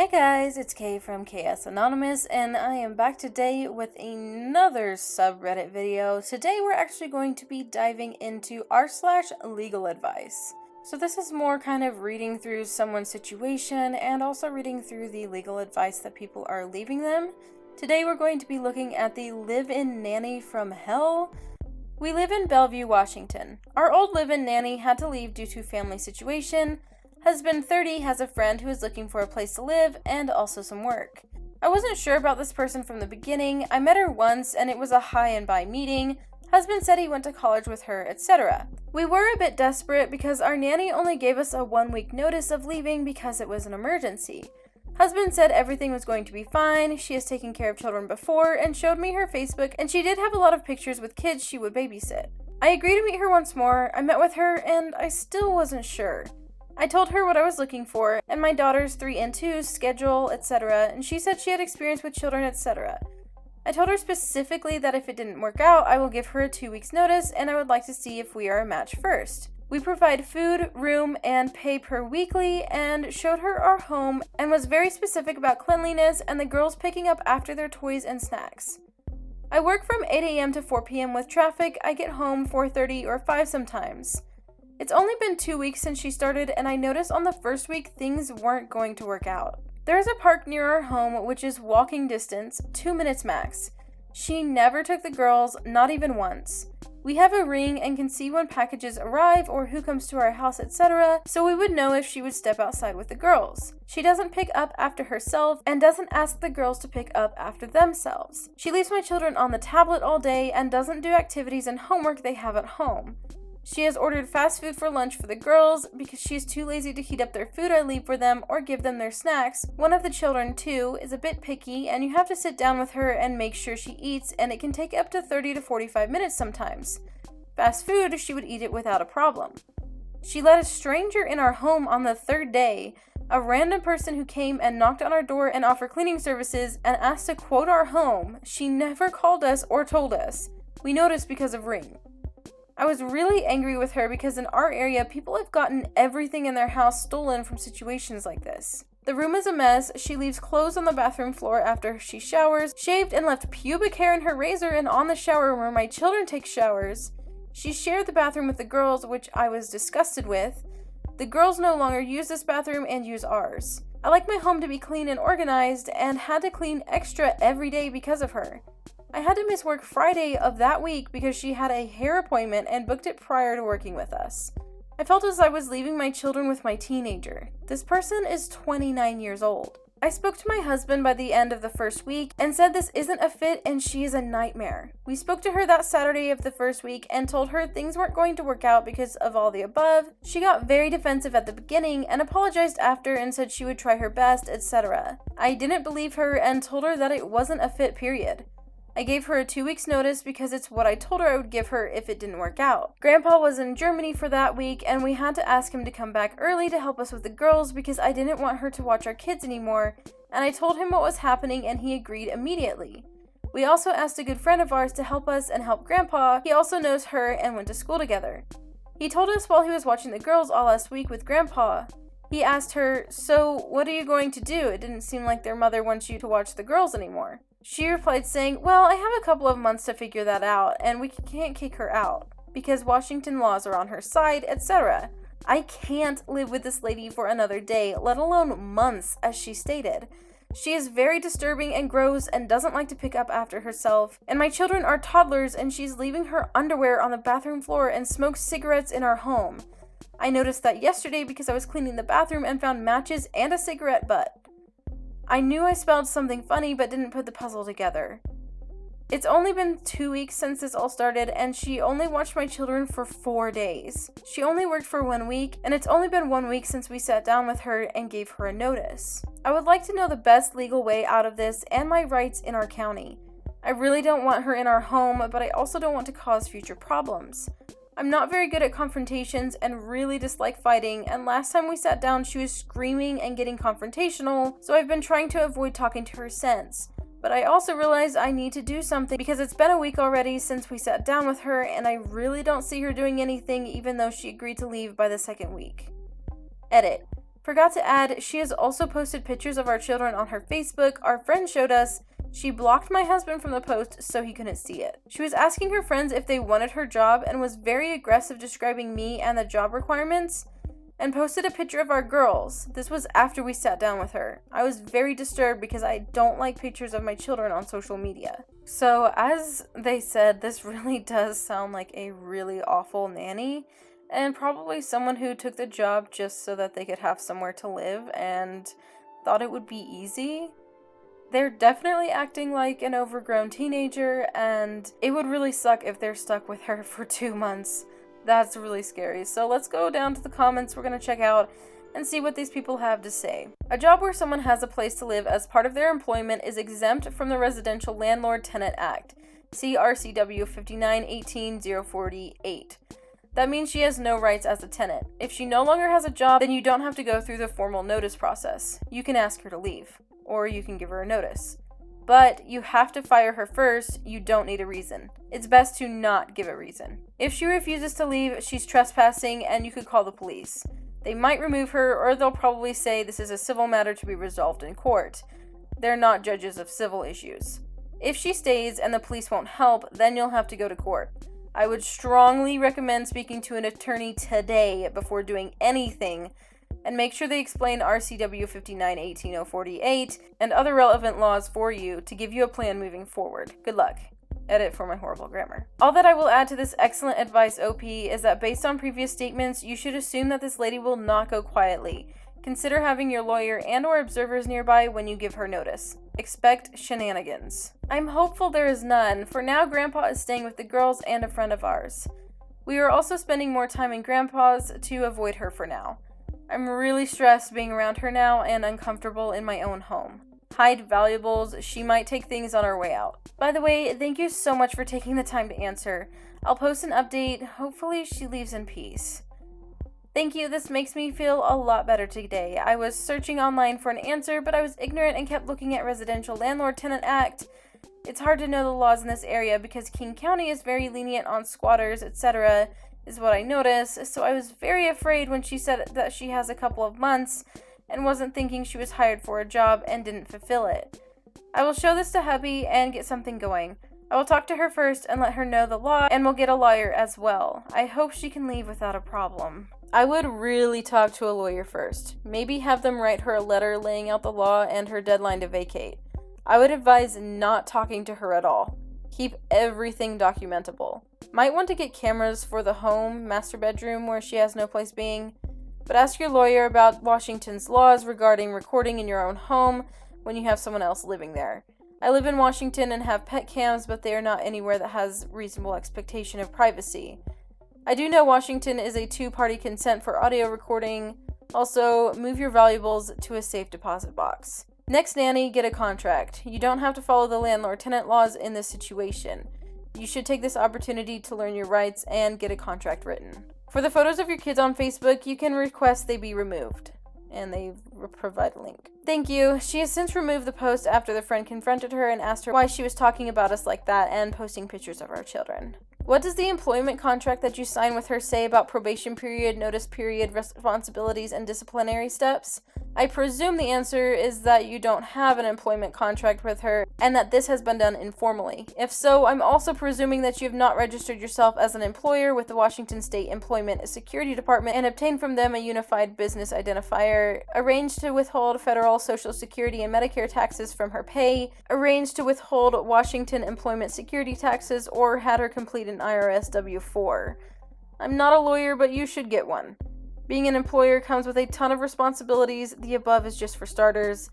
Hey guys, it's Kay from KS Anonymous, and I am back today with another subreddit video. Today we're actually going to be diving into r/legal advice. So this is more kind of reading through someone's situation and also reading through the legal advice that people are leaving them. Today we're going to be looking at the live-in nanny from hell. We live in Bellevue, Washington. Our old live-in nanny had to leave due to family situation. Husband 30 has a friend who is looking for a place to live and also some work. I wasn't sure about this person from the beginning. I met her once and it was a high and by meeting. Husband said he went to college with her, etc. We were a bit desperate because our nanny only gave us a 1-week notice of leaving because it was an emergency. Husband said everything was going to be fine. She has taken care of children before and showed me her Facebook, and she did have a lot of pictures with kids she would babysit. I agreed to meet her once more. I met with her and I still wasn't sure. I told her what I was looking for, and my daughter's 3 and 2 schedule, etc., and she said she had experience with children, etc. I told her specifically that if it didn't work out, I will give her a 2 weeks notice, and I would like to see if we are a match first. We provide food, room, and pay per weekly, and showed her our home, and was very specific about cleanliness and the girls picking up after their toys and snacks. I work from 8 a.m. to 4 p.m. with traffic. I get home 4:30 or 5 sometimes. It's only been 2 weeks since she started, and I noticed on the first week things weren't going to work out. There is a park near our home, which is walking distance, 2 minutes max. She never took the girls, not even once. We have a ring and can see when packages arrive or who comes to our house, etc., so we would know if she would step outside with the girls. She doesn't pick up after herself and doesn't ask the girls to pick up after themselves. She leaves my children on the tablet all day and doesn't do activities and homework they have at home. She has ordered fast food for lunch for the girls because she is too lazy to heat up their food I leave for them or give them their snacks. One of the children, too, is a bit picky, and you have to sit down with her and make sure she eats, and it can take up to 30 to 45 minutes sometimes. Fast food, she would eat it without a problem. She let a stranger in our home on the 3rd day, a random person who came and knocked on our door and offered cleaning services and asked to quote our home. She never called us or told us. We noticed because of Ring. I was really angry with her because in our area, people have gotten everything in their house stolen from situations like this. The room is a mess. She leaves clothes on the bathroom floor after she showers, shaved and left pubic hair in her razor and on the shower where my children take showers. She shared the bathroom with the girls, which I was disgusted with. The girls no longer use this bathroom and use ours. I like my home to be clean and organized and had to clean extra every day because of her. I had to miss work Friday of that week because she had a hair appointment and booked it prior to working with us. I felt as I was leaving my children with my teenager. This person is 29 years old. I spoke to my husband by the end of the first week and said this isn't a fit and she is a nightmare. We spoke to her that Saturday of the first week and told her things weren't going to work out because of all the above. She got very defensive at the beginning and apologized after and said she would try her best, etc. I didn't believe her and told her that it wasn't a fit, period. I gave her a 2 weeks notice because it's what I told her I would give her if it didn't work out. Grandpa was in Germany for that week and we had to ask him to come back early to help us with the girls because I didn't want her to watch our kids anymore, and I told him what was happening and he agreed immediately. We also asked a good friend of ours to help us and help Grandpa. He also knows her and went to school together. He told us while he was watching the girls all last week with Grandpa. He asked her, "So what are you going to do? It didn't seem like their mother wants you to watch the girls anymore." She replied saying, "Well, I have a couple of months to figure that out, and we can't kick her out, because Washington laws are on her side, etc." I can't live with this lady for another day, let alone months, as she stated. She is very disturbing and gross and doesn't like to pick up after herself, and my children are toddlers and she's leaving her underwear on the bathroom floor and smokes cigarettes in our home. I noticed that yesterday because I was cleaning the bathroom and found matches and a cigarette butt. I knew I spelled something funny but didn't put the puzzle together. It's only been 2 weeks since this all started and she only watched my children for 4 days. She only worked for 1 week and it's only been 1 week since we sat down with her and gave her a notice. I would like to know the best legal way out of this and my rights in our county. I really don't want her in our home, but I also don't want to cause future problems. I'm not very good at confrontations and really dislike fighting, and last time we sat down she was screaming and getting confrontational, so I've been trying to avoid talking to her since. But I also realized I need to do something because it's been a week already since we sat down with her and I really don't see her doing anything even though she agreed to leave by the 2nd week. Edit. Forgot to add, she has also posted pictures of our children on her Facebook. Our friend showed us. She blocked my husband from the post so he couldn't see it. She was asking her friends if they wanted her job and was very aggressive describing me and the job requirements, and posted a picture of our girls. This was after we sat down with her. I was very disturbed because I don't like pictures of my children on social media. So as they said, this really does sound like a really awful nanny, and probably someone who took the job just so that they could have somewhere to live and thought it would be easy. They're definitely acting like an overgrown teenager, and it would really suck if they're stuck with her for 2 months. That's really scary. So let's go down to the comments we're going to check out and see what these people have to say. A job where someone has a place to live as part of their employment is exempt from the Residential Landlord-Tenant Act. See RCW 5918-048. That means she has no rights as a tenant. If she no longer has a job, then you don't have to go through the formal notice process. You can ask her to leave, or you can give her a notice. But you have to fire her first. You don't need a reason. It's best to not give a reason. If she refuses to leave, she's trespassing and you could call the police. They might remove her, or they'll probably say this is a civil matter to be resolved in court. They're not judges of civil issues. If she stays and the police won't help, then you'll have to go to court. I would strongly recommend speaking to an attorney today before doing anything, and make sure they explain RCW 5918-048 and other relevant laws for you to give you a plan moving forward. Good luck. Edit for my horrible grammar. All that I will add to this excellent advice, OP, is that based on previous statements, you should assume that this lady will not go quietly. Consider having your lawyer and/or observers nearby when you give her notice. Expect shenanigans. I'm hopeful there is none. For now, Grandpa is staying with the girls and a friend of ours. We are also spending more time in Grandpa's to avoid her for now. I'm really stressed being around her now and uncomfortable in my own home. Hide valuables. She might take things on her way out. By the way, thank you so much for taking the time to answer. I'll post an update. Hopefully she leaves in peace. Thank you. This makes me feel a lot better today. I was searching online for an answer, but I was ignorant and kept looking at Residential Landlord-Tenant Act. It's hard to know the laws in this area because King County is very lenient on squatters, etc., is what I noticed, so I was very afraid when she said that she has a couple of months and wasn't thinking she was hired for a job and didn't fulfill it. I will show this to hubby and get something going. I will talk to her first and let her know the law, and we'll get a lawyer as well. I hope she can leave without a problem. I would really talk to a lawyer first. Maybe have them write her a letter laying out the law and her deadline to vacate. I would advise not talking to her at all. Keep everything documentable. Might want to get cameras for the home, master bedroom, where she has no place being. But ask your lawyer about Washington's laws regarding recording in your own home when you have someone else living there. I live in Washington and have pet cams, but they are not anywhere that has reasonable expectation of privacy. I do know Washington is a two-party consent for audio recording. Also, move your valuables to a safe deposit box. Next nanny, get a contract. You don't have to follow the landlord-tenant laws in this situation. You should take this opportunity to learn your rights and get a contract written. For the photos of your kids on Facebook, you can request they be removed. And they provide a link. Thank you. She has since removed the post after the friend confronted her and asked her why she was talking about us like that and posting pictures of our children. What does the employment contract that you sign with her say about probation period, notice period, responsibilities, and disciplinary steps? I presume the answer is that you don't have an employment contract with her and that this has been done informally. If so, I'm also presuming that you have not registered yourself as an employer with the Washington State Employment Security Department and obtained from them a unified business identifier, arranged to withhold federal Social Security and Medicare taxes from her pay, arranged to withhold Washington Employment Security taxes, or had her complete an IRS W-4. I'm not a lawyer, but you should get one. Being an employer comes with a ton of responsibilities. The above is just for starters.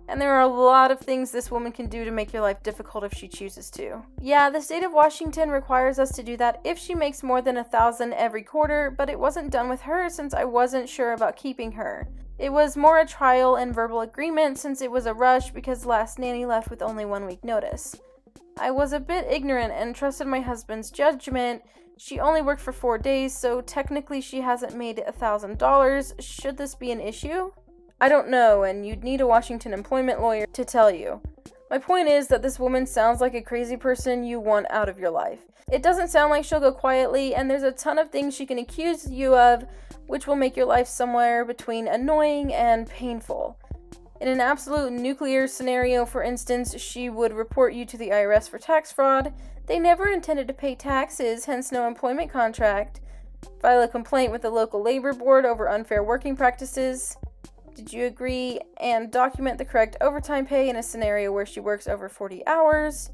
And there are a lot of things this woman can do to make your life difficult if she chooses to. Yeah, the state of Washington requires us to do that if she makes more than $1,000 every quarter, but it wasn't done with her since I wasn't sure about keeping her. It was more a trial and verbal agreement since it was a rush because last nanny left with only 1 week notice. I was a bit ignorant and trusted my husband's judgment. She only worked for 4 days, so technically she hasn't made $1,000. Should this be an issue? I don't know, and you'd need a Washington employment lawyer to tell you. My point is that this woman sounds like a crazy person you want out of your life. It doesn't sound like she'll go quietly, and there's a ton of things she can accuse you of, which will make your life somewhere between annoying and painful. In an absolute nuclear scenario, for instance, she would report you to the IRS for tax fraud. They never intended to pay taxes, hence no employment contract. File a complaint with the local labor board over unfair working practices. Did you agree and document the correct overtime pay in a scenario where she works over 40 hours?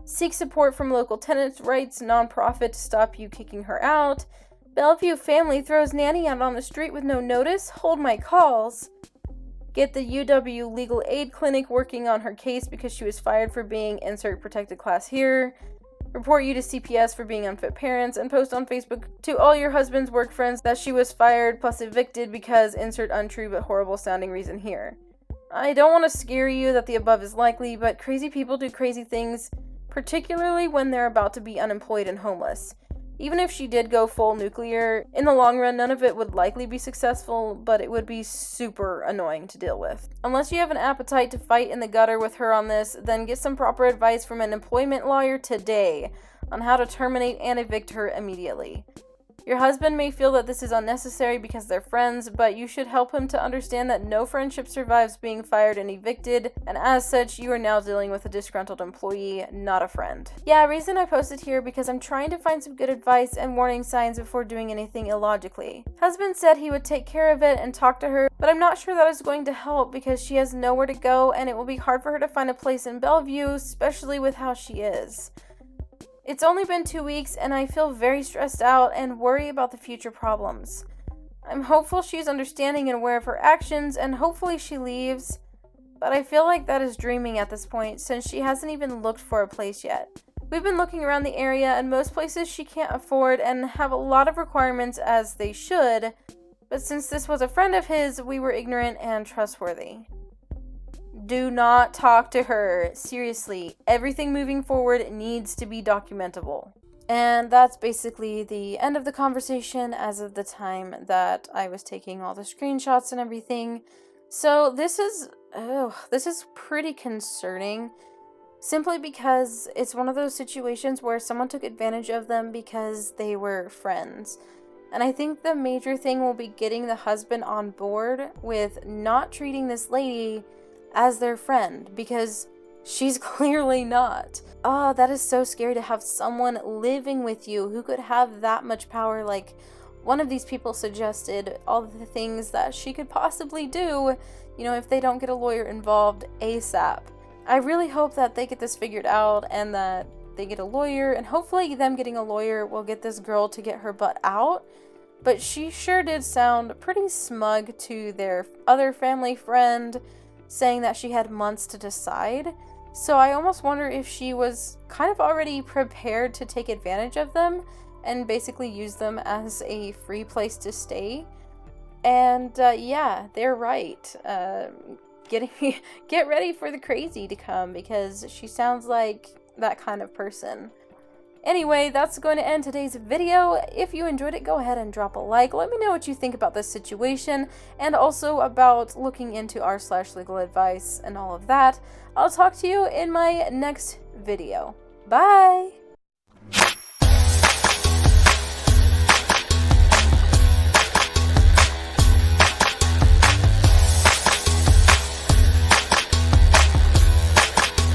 Seek support from local tenants' rights nonprofit to stop you kicking her out. Bellevue family throws nanny out on the street with no notice. Hold my calls. Get the UW Legal Aid Clinic working on her case because she was fired for being insert protected class here. Report you to CPS for being unfit parents, and post on Facebook to all your husband's work friends that she was fired plus evicted because insert untrue but horrible sounding reason here. I don't want to scare you that the above is likely, but crazy people do crazy things, particularly when they're about to be unemployed and homeless. Even if she did go full nuclear, in the long run, none of it would likely be successful, but it would be super annoying to deal with. Unless you have an appetite to fight in the gutter with her on this, then get some proper advice from an employment lawyer today on how to terminate and evict her immediately. Your husband may feel that this is unnecessary because they're friends, but you should help him to understand that no friendship survives being fired and evicted, and as such, you are now dealing with a disgruntled employee, not a friend. Yeah, reason I posted here because I'm trying to find some good advice and warning signs before doing anything illogically. Husband said he would take care of it and talk to her, but I'm not sure that is going to help because she has nowhere to go and it will be hard for her to find a place in Bellevue, especially with how she is. It's only been 2 weeks and I feel very stressed out and worry about the future problems. I'm hopeful she's understanding and aware of her actions and hopefully she leaves, but I feel like that is dreaming at this point since she hasn't even looked for a place yet. We've been looking around the area and most places she can't afford and have a lot of requirements as they should, but since this was a friend of his, we were ignorant and trustworthy. Do not talk to her. Seriously, everything moving forward needs to be documentable. And that's basically the end of the conversation as of the time that I was taking all the screenshots and everything. So this is pretty concerning, simply because it's one of those situations where someone took advantage of them because they were friends. And I think the major thing will be getting the husband on board with not treating this lady as their friend, because she's clearly not. Oh, that is so scary to have someone living with you who could have that much power. Like, one of these people suggested all the things that she could possibly do, if they don't get a lawyer involved ASAP. I really hope that they get this figured out and that they get a lawyer, and hopefully them getting a lawyer will get this girl to get her butt out. But she sure did sound pretty smug to their other family friend, saying that she had months to decide. So I almost wonder if she was kind of already prepared to take advantage of them and basically use them as a free place to stay. And yeah, they're right. Get ready for the crazy to come because she sounds like that kind of person. Anyway, that's going to end today's video. If you enjoyed it, go ahead and drop a like. Let me know what you think about this situation and also about looking into r/LegalAdvice and all of that. I'll talk to you in my next video. Bye!